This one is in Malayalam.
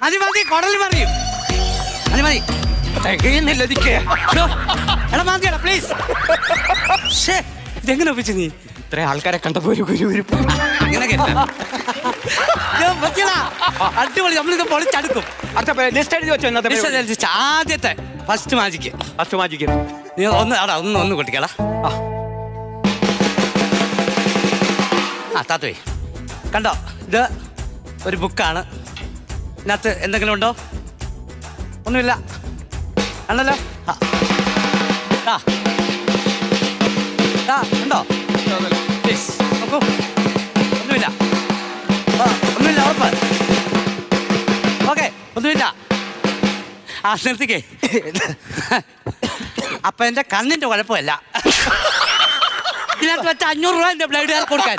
മതി മതി കുടൽ പറയും മതി മതി എടാ മാതിയടാ പ്ലീസ്. ഇതെങ്ങനെ ഒപ്പിച്ചു നീ? ഇത്ര ആൾക്കാരെ കണ്ടപ്പോ ഒരു ഗുരുവിരിപ്പ് അങ്ങനെ അടിപൊളി. നമ്മളിത് പൊളിച്ചടുക്കും. ലിസ്റ്റ് എഴുതി വെച്ചോ ഇന്നത്തെ ആദ്യത്തെ ഫസ്റ്റ് മാജിക്ക്. ഫസ്റ്റ് മാജിക്ക് നീ ഒന്ന് കൊട്ടിക്കടാ. ആ താത്തുവേ കണ്ടോ, ഇത് ഒരു ബുക്കാണ്. ഇതിനകത്ത് എന്തെങ്കിലും ഉണ്ടോ? ഒന്നുമില്ല. കണ്ടല്ലോ. ഉണ്ടോ? പ്ലീസ് നോക്കൂ. ഒന്നുമില്ല. ഒന്നുമില്ല ഉറപ്പ്. ഓക്കെ ഒന്നുമില്ല. ആ നിർത്തിക്കേ. അപ്പൊ എന്റെ കണ്ണിന്റെ കുഴപ്പമല്ല. ഇതിനകത്ത് വെച്ച 500 രൂപ എന്റെ ബ്ലഡ് കൊടുക്കാൻ.